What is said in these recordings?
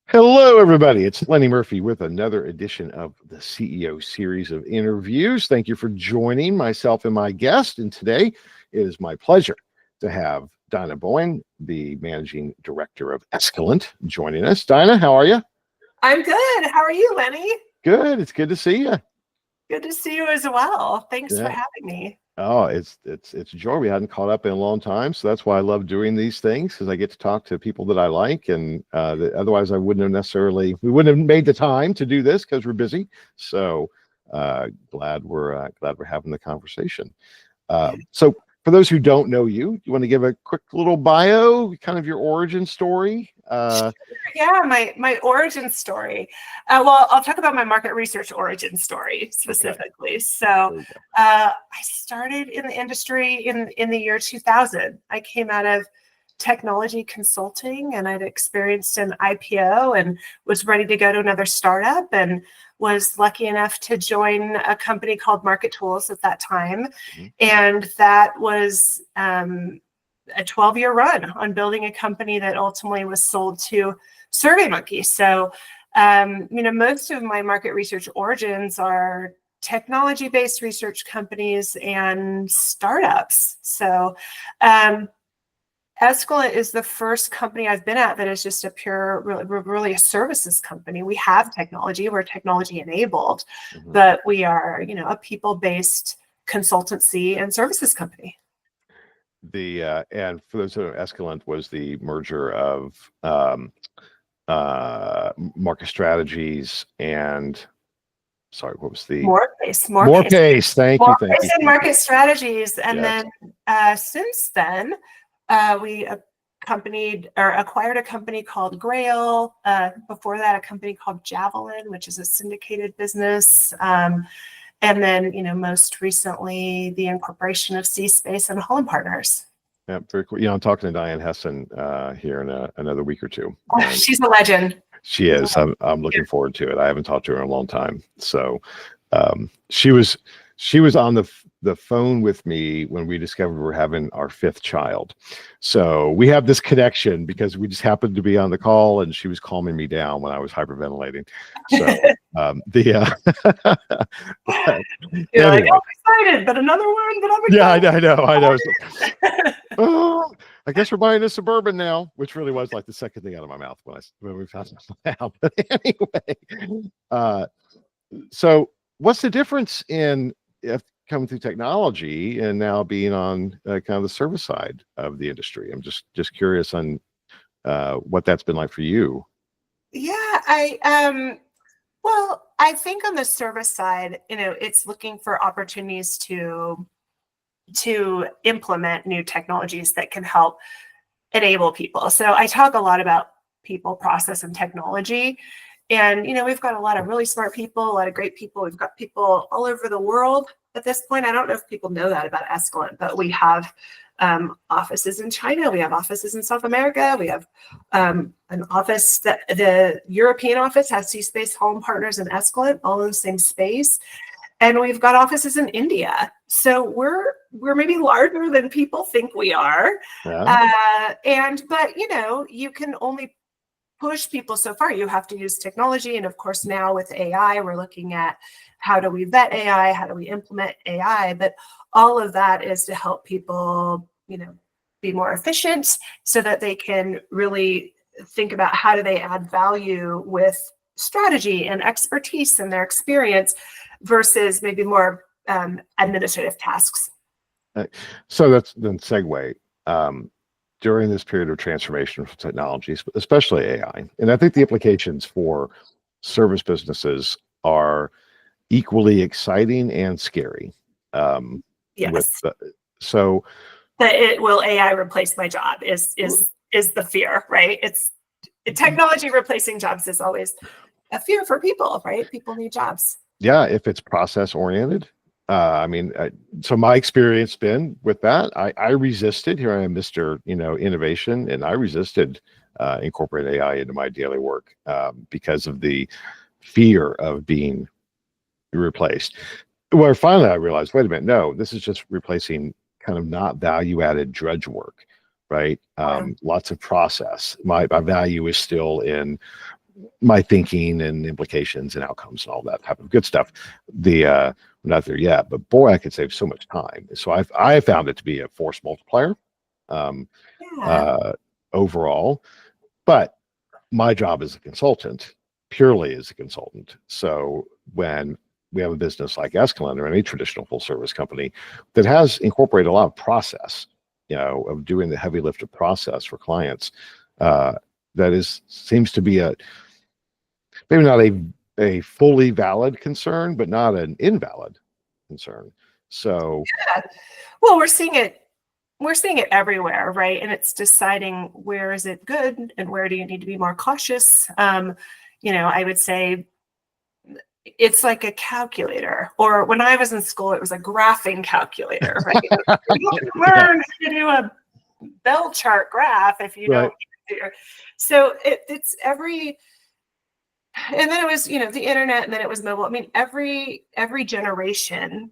Hello, everybody. It's Lenny Murphy with another edition of the CEO series of interviews. Thank you for joining myself and my guest. And today it is my pleasure to have Dyna Boen, the Managing Director of Escalant, joining us. Dyna, how are you? I'm good. How are you, Lenny? Good. It's good to see you. Good to see you as well. Thanks for Yeah. having me. Oh, it's a joy. We hadn't caught up in a long time, so that's why I love doing these things because I get to talk to people that I like, and that otherwise we wouldn't have made the time to do this because we're busy. So glad we're having the conversation. So for those who don't know you, you want to give a quick little bio, kind of your origin story? Yeah, my origin story. Well, I'll talk about my market research origin story specifically. Okay. So I started in the industry in the year 2000. I came out of technology consulting, and I'd experienced an IPO and was ready to go to another startup, and was lucky enough to join a company called Market Tools at that time. Mm-hmm. And that was a 12-year run on building a company that ultimately was sold to SurveyMonkey. So, most of my market research origins are technology-based research companies and startups. So, Escalant is the first company I've been at that is just a pure, really a services company. We have technology, we're technology enabled, mm-hmm. but we are, a people-based consultancy and services company. And for those who know, Escalant was the merger of Market Strategies and what was the Morecase? Thank you. And Market Strategies, and yes. Then since then we acquired a company called Grail. Before that, a company called Javelin, which is a syndicated business. And then, most recently, the incorporation of C-Space and Holland Partners. Yeah, very cool. I'm talking to Diane Hessen here in another week or two. She's a legend. She is. I'm looking forward to it. I haven't talked to her in a long time. So she was on the phone with me when we discovered we're having our fifth child. So we have this connection because we just happened to be on the call, and she was calming me down when I was hyperventilating. So You're anyway. Like, I'm excited, but another one, but I'm excited. Yeah, I know. Oh, I guess we're buying a Suburban now, which really was like the second thing out of my mouth when we found out. But anyway, so what's the difference in coming through technology and now being on kind of the service side of the industry? I'm just curious on what that's been like for you. Yeah, well, I think on the service side, it's looking for opportunities to implement new technologies that can help enable people. So I talk a lot about people, process, and technology. And, we've got a lot of really smart people, a lot of great people. We've got people all over the world at this point. I don't know if people know that about Escalant, but we have offices in China. We have offices in South America. We have an office that the European office has C-Space, Holland Partners, and Escalant all in the same space. And we've got offices in India. So we're maybe larger than people think we are. Yeah. But you can only push people so far. You have to use technology. And of course, now with AI, we're looking at how do we vet AI? How do we implement AI? But all of that is to help people, be more efficient so that they can really think about how do they add value with strategy and expertise and their experience versus maybe more administrative tasks. So that's then segue. During this period of transformation for technologies, especially AI, and I think the implications for service businesses are equally exciting and scary. Yes. Will AI replace my job? Is the fear, right? It's technology replacing jobs is always a fear for people, right? People need jobs. Yeah, if it's process oriented. So my experience been with that, I resisted. Here I am, Mr. Innovation, and I resisted incorporating AI into my daily work because of the fear of being replaced. Where finally I realized, wait a minute, no, this is just replacing kind of not value-added drudge work, right? Lots of process. My value is still in my thinking and implications and outcomes and all that type of good stuff. We're not there yet, but boy, I could save so much time. So I found it to be a force multiplier overall. But my job as a consultant, purely as a consultant. So when we have a business like Escalant or any traditional full service company that has incorporated a lot of process, of doing the heavy lift of process for clients, seems to be maybe not a fully valid concern, but not an invalid concern. So, well, we're seeing it everywhere, right? And it's deciding where is it good and where do you need to be more cautious. I would say it's like a calculator, or when I was in school, it was a graphing calculator, right? You can learn how to do a bell chart graph if you don't. So it's every, and then it was, the internet, and then it was mobile. I mean, every generation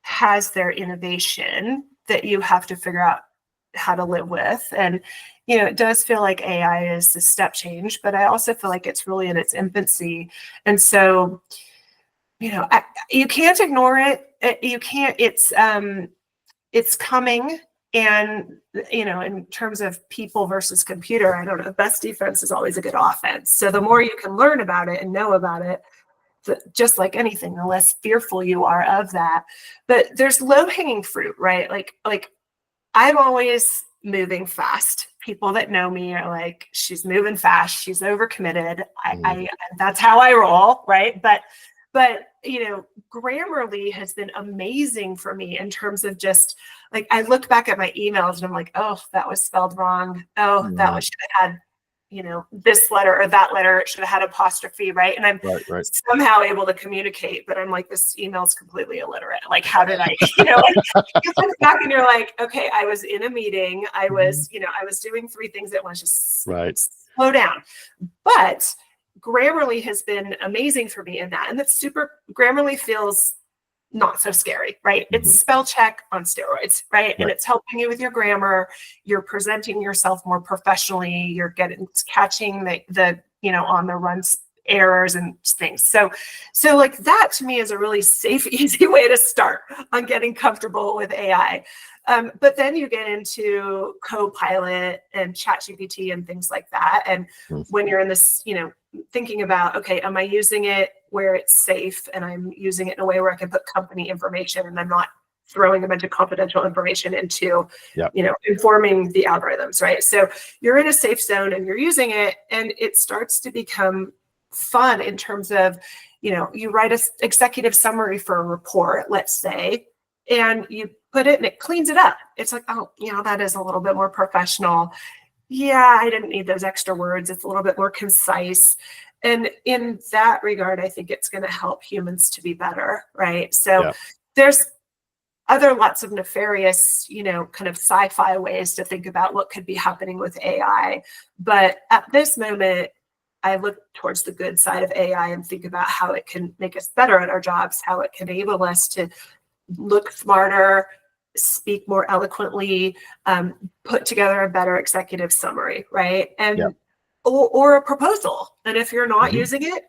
has their innovation that you have to figure out how to live with. And, it does feel like AI is a step change, but I also feel like it's really in its infancy. And so, you can't ignore it. You can't, it's coming. And, in terms of people versus computer, I don't know, the best defense is always a good offense. So the more you can learn about it and know about it, just like anything, the less fearful you are of that. But there's low-hanging fruit, right? Like I'm always moving fast. People that know me are like, she's moving fast, she's overcommitted. I that's how I roll, right? But Grammarly has been amazing for me in terms of just like, I look back at my emails and I'm like, oh, that was spelled wrong. Oh, that was, should have had, this letter or that letter, it should have had apostrophe, right? And I'm somehow able to communicate, but I'm like, this email's completely illiterate. Like, how did I, you look back and you're like, okay, I was in a meeting. I was, I was doing 3 things at once, just slow down. But Grammarly has been amazing for me in that. And that's Grammarly feels not so scary, right? It's spell check on steroids, right? And it's helping you with your grammar. You're presenting yourself more professionally. You're catching the on the run errors and things. So like that to me is a really safe, easy way to start on getting comfortable with AI. But then you get into Copilot and ChatGPT and things like that. And when you're in this, thinking about, okay, am I using it where it's safe and I'm using it in a way where I can put company information and I'm not throwing a bunch of confidential information into, informing the algorithms, right? So you're in a safe zone and you're using it, and it starts to become fun in terms of, you write an executive summary for a report, let's say, and you put it and it cleans it up. It's like, oh, that is a little bit more professional. Yeah, I didn't need those extra words. It's a little bit more concise. And in that regard, I think it's going to help humans to be better, right? So there's lots of nefarious, kind of sci-fi ways to think about what could be happening with AI. But at this moment, I look towards the good side of AI and think about how it can make us better at our jobs, how it can enable us to look smarter, speak more eloquently, put together a better executive summary, right? And or a proposal. And if you're not using it,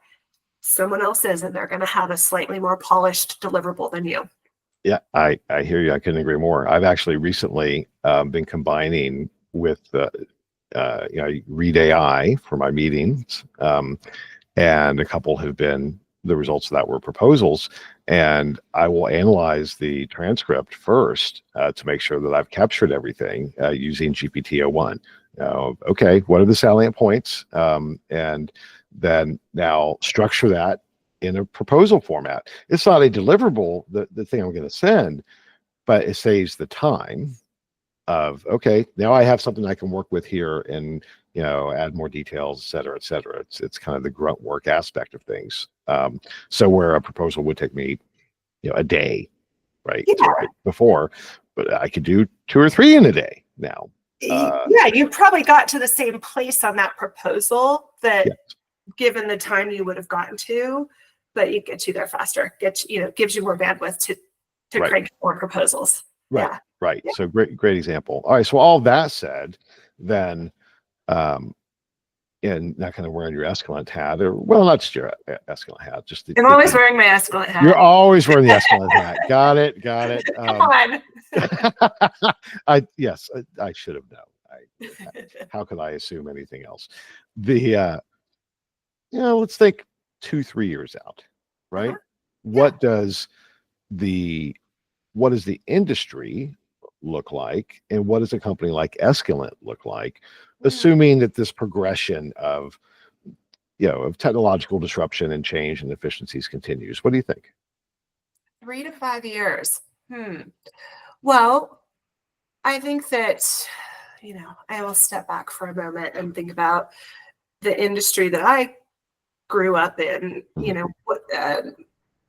someone else is, and they're going to have a slightly more polished deliverable than you. Yeah, I hear you. I couldn't agree more. I've actually recently been combining with read AI for my meetings, and a couple have been, the results of that were proposals, and I will analyze the transcript first to make sure that I've captured everything using GPT-01. Okay, what are the salient points? And then now structure that in a proposal format. It's not a deliverable, the thing I'm going to send, but it saves the time of, okay, now I have something I can work with here and, add more details, et cetera, et cetera. It's kind of the grunt work aspect of things. So where a proposal would take me, a day, right? Before, but I could do 2 or 3 in a day now. You probably got to the same place on that proposal that given the time you would have gotten to, but it gets you there faster, gives you more bandwidth to crank more proposals. Right. Yeah. So great example. All right. So all that said, then and not kind of wearing your Escalant hat, or well, not just your Escalant hat, just I'm always wearing my Escalant hat. You're always wearing the Escalant hat. Got it. Come on. I should have known. How could I assume anything else? Let's think 2-3 years out, right? Uh-huh. What does the industry look like, and what does a company like Escalant look like, assuming that this progression of technological disruption and change and efficiencies continues? What do you think? 3 to 5 years. Well, I think that, I will step back for a moment and think about the industry that I grew up in.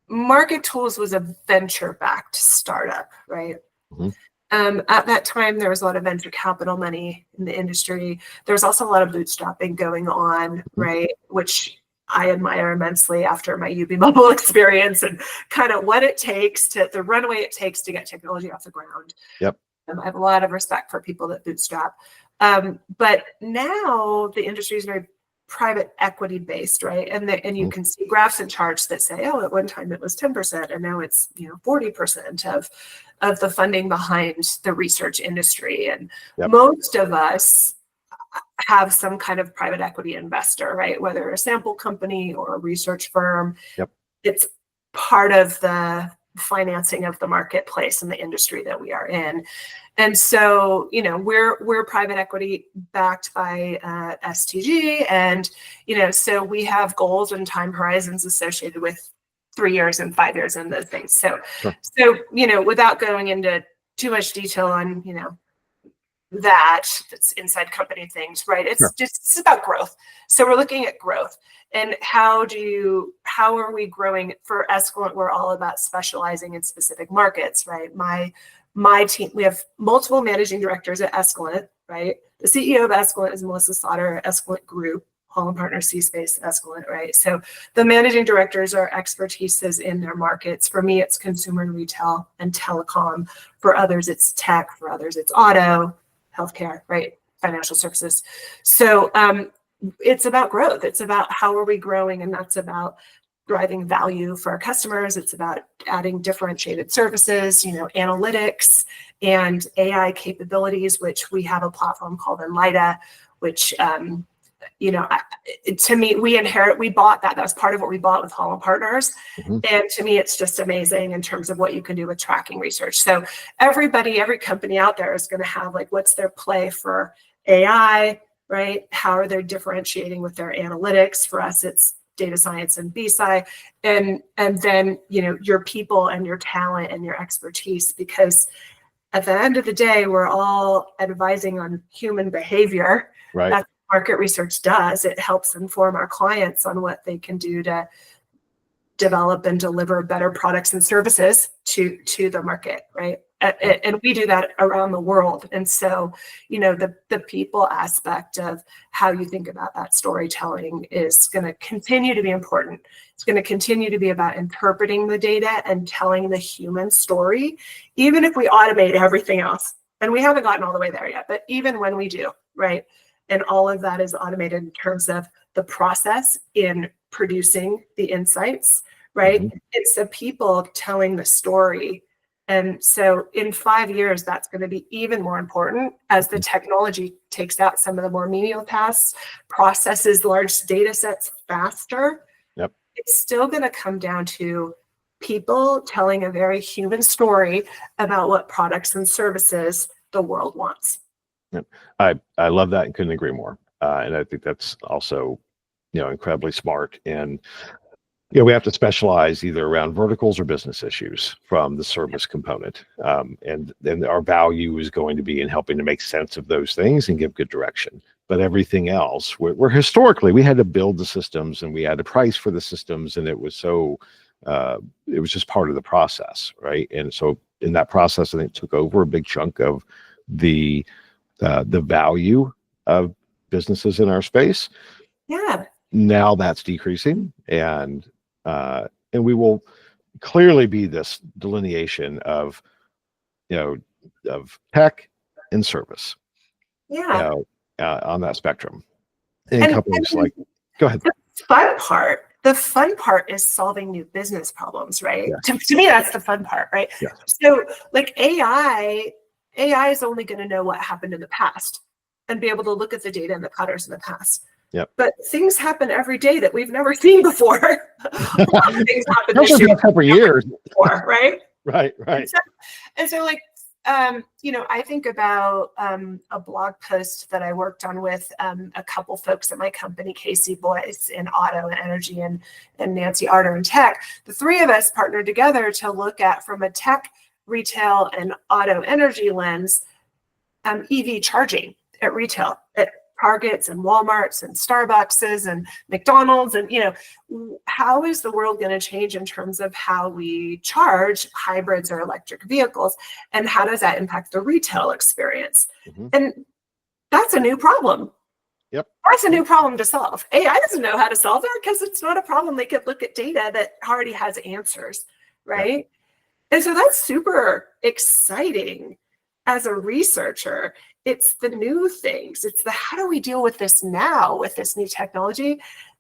Market Tools was a venture-backed startup, right? At that time, there was a lot of venture capital money in the industry. There was also a lot of bootstrapping going on, right? Which I admire immensely after my UB Mobile experience, and kind of what it takes the runway it takes to get technology off the ground. Yep. I have a lot of respect for people that bootstrap. But now the industry is very private equity based, right? And you can see graphs and charts that say, at one time it was 10%, and now it's 40% of the funding behind the research industry. And most of us have some kind of private equity investor, right? Whether a sample company or a research firm, it's part of the financing of the marketplace and the industry that we are in. And so, we're private equity backed by STG, and so we have goals and time horizons associated with 3 years and 5 years and those things. So without going into too much detail on that's inside company things, right? It's about growth. So we're looking at growth, and how are we growing? For Escalant, we're all about specializing in specific markets, right? My team, we have multiple managing directors at Escalant, right? The CEO of Escalant is Melissa Slaughter, Escalant Group, Holland Partners, C-Space, Escalant, right? So the managing directors are expertises in their markets. For me, it's consumer and retail and telecom. For others, it's tech. For others, it's auto, healthcare, right? Financial services. So it's about growth. It's about how are we growing, and that's about driving value for our customers. It's about adding differentiated services, analytics and AI capabilities, which we have a platform called Enlita, which, to me, we bought that. That was part of what we bought with Holland Partners. And to me, it's just amazing in terms of what you can do with tracking research. So every company out there is going to have what's their play for AI, right? How are they differentiating with their analytics? For us, it's data science and BSci, and then your people and your talent and your expertise, because at the end of the day, we're all advising on human behavior. Right. That's what market research does. It helps inform our clients on what they can do to develop and deliver better products and services to the market, right? And we do that around the world. And so, the people aspect of how you think about that storytelling is going to continue to be important. It's going to continue to be about interpreting the data and telling the human story, even if we automate everything else. And we haven't gotten all the way there yet, but even when we do, right? And all of that is automated in terms of the process in producing the insights, right? It's the people telling the story. And so in 5 years, that's going to be even more important as the technology takes out some of the more menial tasks, processes large data sets faster. It's still going to come down to people telling a very human story about what products and services the world wants. I love that and couldn't agree more. And I think that's also, incredibly smart. And we have to specialize either around verticals or business issues from the service component. And then our value is going to be in helping to make sense of those things and give good direction. But everything else, we're historically, we had to build the systems and we had to price for the systems. And it was it was just part of the process, right? And so in that process, I think it took over a big chunk of the value of businesses in our space. Now that's decreasing, and we will clearly be this delineation of tech and service on that spectrum. in companies like, go ahead. The fun part is solving new business problems, right? Yes. To me, that's the fun part, right? Yes. So like AI is only going to know what happened in the past and be able to look at the data and the patterns in the past. Yep. But things happen every day that we've never seen before. A lot of things happen this Especially year the past couple of years. before, right? Right. And so like, I think about a blog post that I worked on with a couple folks at my company, Casey Boyce in auto and energy, and Nancy Arter in tech. The three of us partnered together to look at, from a tech, retail, and auto energy lens, EV charging at retail, at Targets and Walmarts and Starbucks and McDonald's. And, how is the world going to change in terms of how we charge hybrids or electric vehicles? And how does that impact the retail experience? Mm-hmm. And that's a new problem. Yep. That's a new problem to solve. AI doesn't know how to solve it because it's not a problem. They could look at data that already has answers, right? Yep. And so that's super exciting as a researcher. It's the new things. It's the how do we deal with this now with this new technology,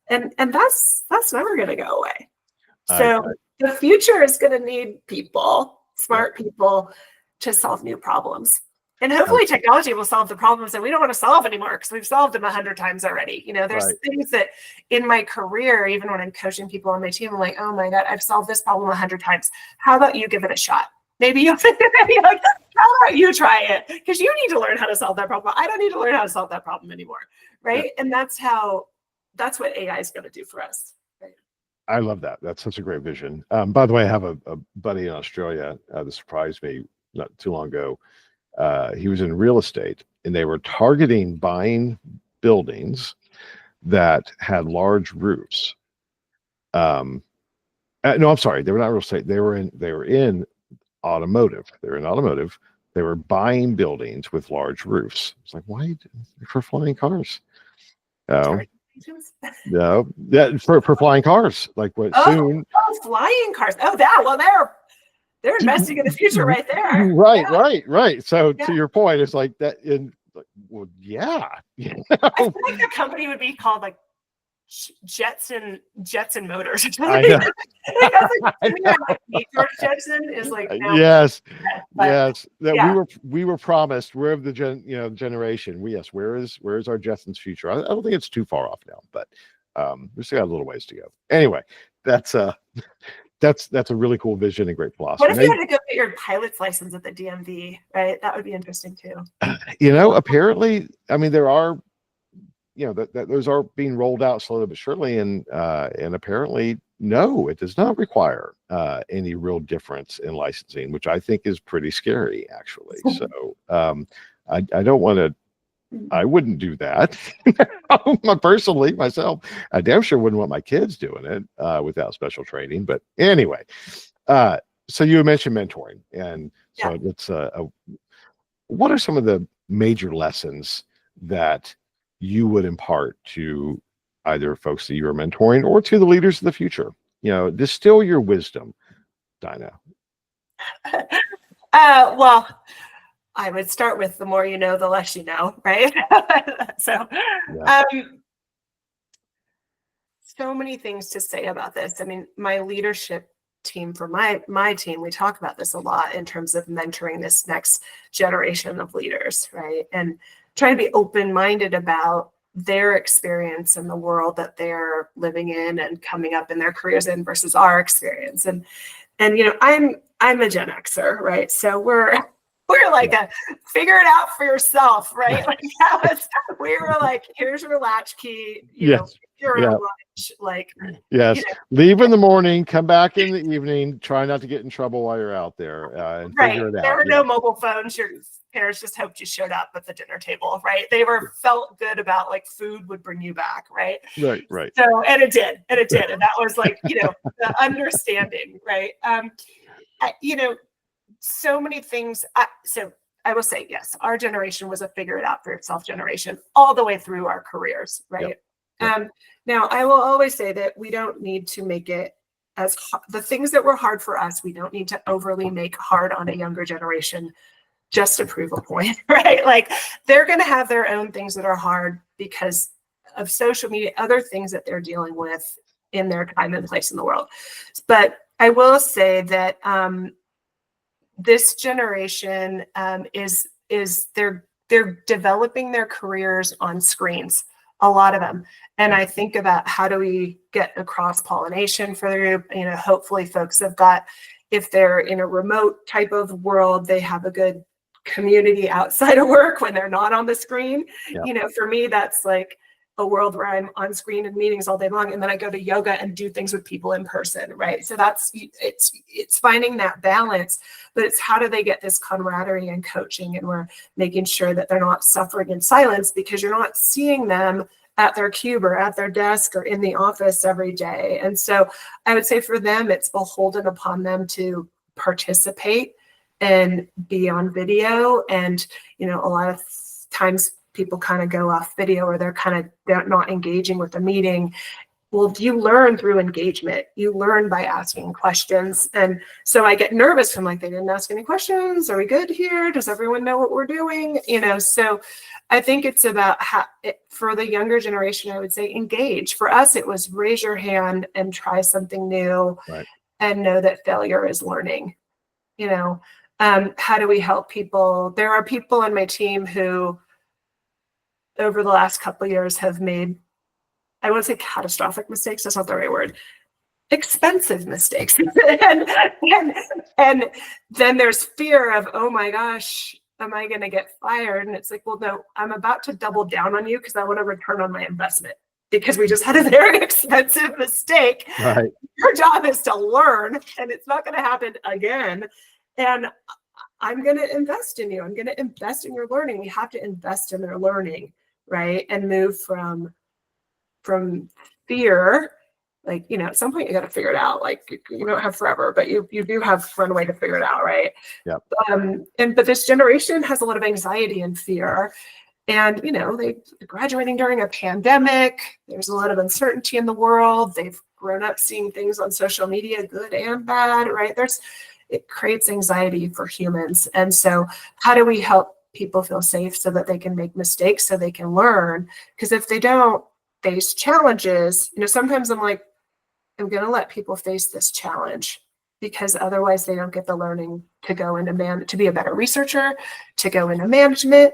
and that's never going to go away. So the future is going to need people, smart people, to solve new problems, and hopefully technology will solve the problems that we don't want to solve anymore because we've solved them 100 times already. There's things that in my career, even when I'm coaching people on my team, I'm like, oh my God, I've solved this problem 100 times. How about you give it a shot? Maybe you'll be like, how about you try it? Because you need to learn how to solve that problem. I don't need to learn how to solve that problem anymore, right? And that's what AI is going to do for us. Right? I love that. That's such a great vision. By the way, I have a buddy in Australia that surprised me not too long ago. He was in real estate, and they were targeting buying buildings that had large roofs. No, I'm sorry. They were not real estate. They were in automotive. They're in automotive. They were buying buildings with large roofs. It's like, why? For flying cars. No, for flying cars. Like what? Soon? Oh, flying cars. Oh, they're investing in the future right there. Right. So to your point, it's like that. Well, yeah. I feel like the company would be called like Jetson Motors. I know. George Jetson is like yes. That we were promised. We're of the generation. Where is our Jetson's future? I don't think it's too far off now, but we still got a little ways to go. Anyway, that's a really cool vision and great philosophy. What if you had to go get your pilot's license at the DMV? Right, that would be interesting too. Apparently, I mean, there are. That those are being rolled out slowly but surely, and apparently, no, it does not require any real difference in licensing, which I think is pretty scary, actually. So I don't want to. I wouldn't do that personally myself. I damn sure wouldn't want my kids doing it without special training. But anyway, so you mentioned mentoring, and so let's. What are some of the major lessons that you would impart to either folks that you are mentoring or to the leaders of the future? Distill your wisdom, Dyna. Well, I would start with the more you know, the less you know, right? So many things to say about this. I mean, my leadership team, for my team, we talk about this a lot in terms of mentoring this next generation of leaders, right? And trying to be open-minded about their experience in the world that they're living in and coming up in their careers in versus our experience. And I'm a Gen Xer, right? So we're like a figure it out for yourself, right? Like we were like, here's your latchkey, your lunch, like leave in the morning, come back in the evening, try not to get in trouble while you're out there, and figure it out. There were no mobile phones. Your parents just hoped you showed up at the dinner table, right? They felt good about like food would bring you back, right? Right. So and it did, and that was like the understanding, right? So many things. So I will say, yes, our generation was a figure it out for yourself generation all the way through our careers, right? Yep. Now, I will always say that we don't need to make it as the things that were hard for us, we don't need to overly make hard on a younger generation just to prove a point, right? Like they're going to have their own things that are hard because of social media, other things that they're dealing with in their time and place in the world. But I will say that this generation is they're developing their careers on screens, a lot of them. And I think about how do we get across pollination for the group? You know, hopefully folks have got, if they're in a remote type of world, they have a good community outside of work when they're not on the screen. Yeah. You know, for me, that's like a world where I'm on screen in meetings all day long, and then I go to yoga and do things with people in person, right? So that's, it's finding that balance, but it's how do they get this camaraderie and coaching, and we're making sure that they're not suffering in silence because you're not seeing them at their cube or at their desk or in the office every day. And so I would say for them, it's beholden upon them to participate and be on video. And, you know, a lot of times people kind of go off video, or they're not engaging with the meeting. Well, you learn through engagement. You learn by asking questions. And so I get nervous from like, they didn't ask any questions. Are we good here? Does everyone know what we're doing? You know, so I think it's about for the younger generation, I would say engage. For us, it was raise your hand and try something new, Right. and know that failure is learning. You know, how do we help people? There are people on my team who over the last couple of years have made, I wouldn't say catastrophic mistakes, that's not the right word, expensive mistakes. and then there's fear of, oh my gosh, am I going to get fired? And it's like, well, no, I'm about to double down on you because I want a return on my investment, because we just had a very expensive mistake. Right. Your job is to learn, and it's not going to happen again. And I'm going to invest in you. I'm going to invest in your learning. We have to invest in their learning, right? And move from fear, like, you know, at some point you got to figure it out. Like you don't have forever, but you do have runway to figure it out, right? Yeah. But this generation has a lot of anxiety and fear. And, you know, they're graduating during a pandemic. There's a lot of uncertainty in the world. They've grown up seeing things on social media, good and bad, right? It creates anxiety for humans. And so how do we help people feel safe so that they can make mistakes, so they can learn? Because if they don't face challenges, you know, sometimes I'm like, I'm going to let people face this challenge, because otherwise they don't get the learning to go into to be a better researcher, to go into management,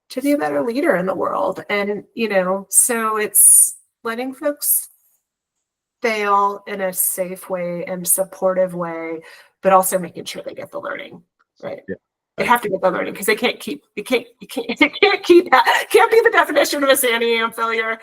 to be a better leader in the world. And, you know, so it's letting folks fail in a safe way and supportive way, but also making sure they get the learning, right? Yeah. They have to get the learning, because they can't keep that. Can't be the definition of a SANEAM failure.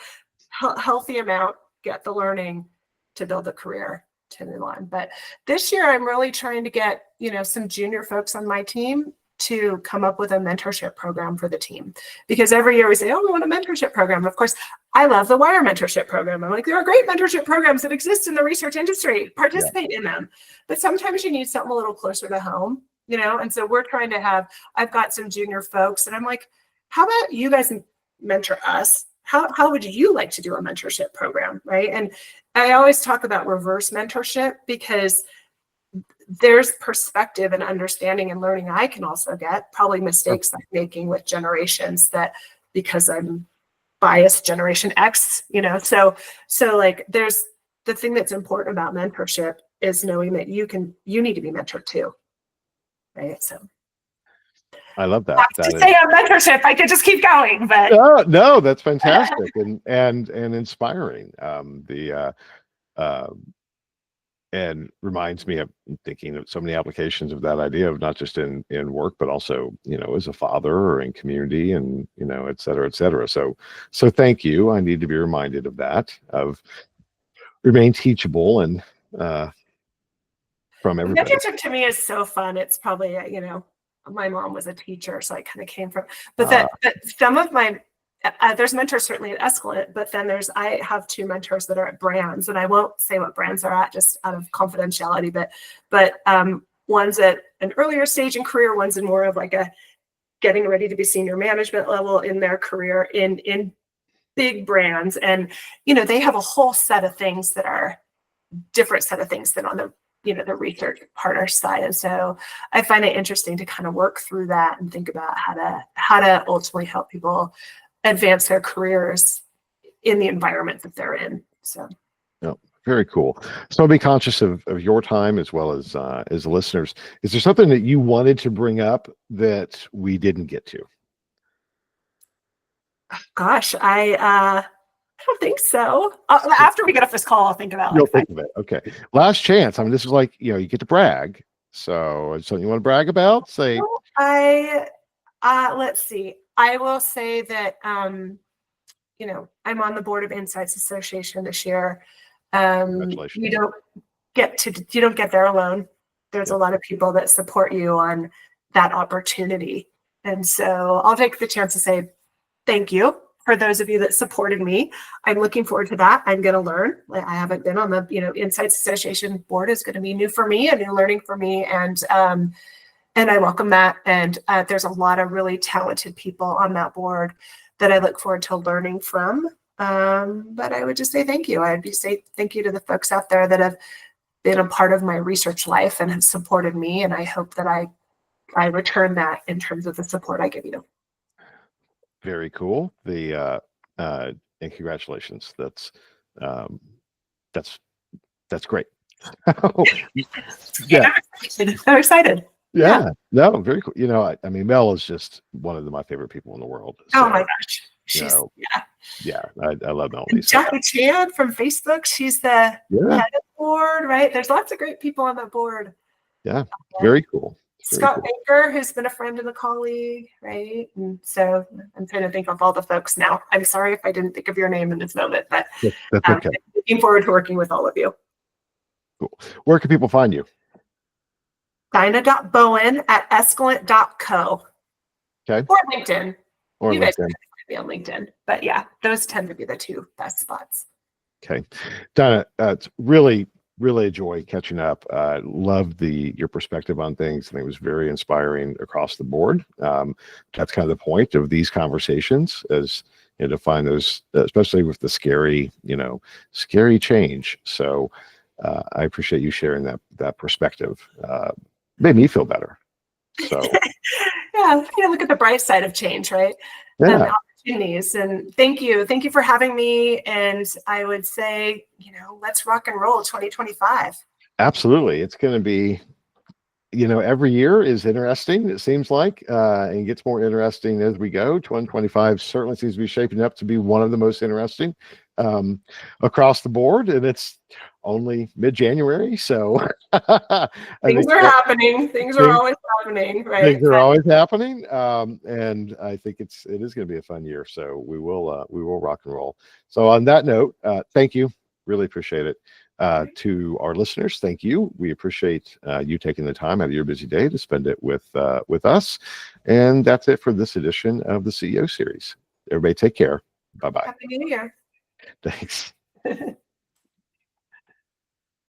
Healthy amount, get the learning to build a career to move on. But this year I'm really trying to get, you know, some junior folks on my team to come up with a mentorship program for the team, because every year we say, oh, we want a mentorship program. Of course, I love the Wire mentorship program. I'm like, there are great mentorship programs that exist in the research industry. Participate in them. But sometimes you need something a little closer to home, you know? And so we're trying to have, I've got some junior folks, and I'm like, how about you guys mentor us? How would you like to do a mentorship program, right? And I always talk about reverse mentorship, because there's perspective and understanding and learning I can also get, probably mistakes I'm making with generations, that because I'm biased Generation X, you know, so like there's the thing that's important about mentorship is knowing that you need to be mentored too, right? So I love that. To say on mentorship, I could just keep going, but no, that's fantastic and inspiring. And reminds me of thinking of so many applications of that idea of not just in work, but also, you know, as a father or in community, and, you know, et cetera, et cetera. So thank you. I need to be reminded of that, of remain teachable and from everybody. Mentorship to me is so fun. It's probably, you know, my mom was a teacher, so I kind of came from, but some of my, there's mentors certainly at Escalant, but then I have two mentors that are at brands, and I won't say what brands are at just out of confidentiality, but one's at an earlier stage in career, one's in more of like a getting ready to be senior management level in their career in big brands. And, you know, they have a whole set of things that are different set of things than on the, you know, the research partner side. And so I find it interesting to kind of work through that and think about how to ultimately help people advance their careers in the environment that they're in. So. No, very cool. So be conscious of your time as well as the listeners. Is there something that you wanted to bring up that we didn't get to? Gosh, I don't think so. After we get off this call, I'll think about You'll like think of it. Okay. Last chance. I mean, this is like, you get to brag. So something you want to brag about? Say. Let's see. I will say that I'm on the board of Insights Association this year. Congratulations. You don't get there alone. There's a lot of people that support you on that opportunity. And so I'll take the chance to say thank you for those of you that supported me. I'm looking forward to that. I'm going to learn. I haven't been on the, Insights Association board is going to be new for me, a new learning for me. And I welcome that. And there's a lot of really talented people on that board that I look forward to learning from. But I would just say thank you. I'd say thank you to the folks out there that have been a part of my research life and have supported me. And I hope that I return that in terms of the support I give you. Very cool. And congratulations. That's great. Yeah. I'm excited. Yeah. No, very cool. I mean, Mel is just one of my favorite people in the world. So, oh my gosh. She's I love Melanie. Jackie Chan from Facebook. She's the head of the board, right? There's lots of great people on that board. Yeah. Very cool. Scott Baker, who's been a friend and a colleague, right? And so I'm trying to think of all the folks now. I'm sorry if I didn't think of your name in this moment, but that's okay. Looking forward to working with all of you. Cool. Where can people find you? Dyna.Boen at escalant.co. Okay. Or LinkedIn. Or you LinkedIn. Guys can find me on LinkedIn. But yeah, those tend to be the two best spots. Okay. Dyna, it's really a joy catching up. Loved your perspective on things. I think it was very inspiring across the board. That's kind of the point of these conversations, as to find those, especially with the scary change. So I appreciate you sharing that perspective. Made me feel better. So yeah, look at the bright side of change, right? Yeah. Opportunities. And thank you for having me. And I would say, let's rock and roll 2025. Absolutely. It's going to be, every year is interesting, it seems like, and gets more interesting as we go. 2025 certainly seems to be shaping up to be one of the most interesting across the board. And it's only mid-January, so things are happening. Things are always happening, right? Things are always happening, and I think it is going to be a fun year. So we will rock and roll. So on that note, thank you. Really appreciate it. To our listeners, thank you. We appreciate you taking the time out of your busy day to spend it with us. And that's it for this edition of the CEO series. Everybody, take care. Bye bye. Happy New Year. Thanks.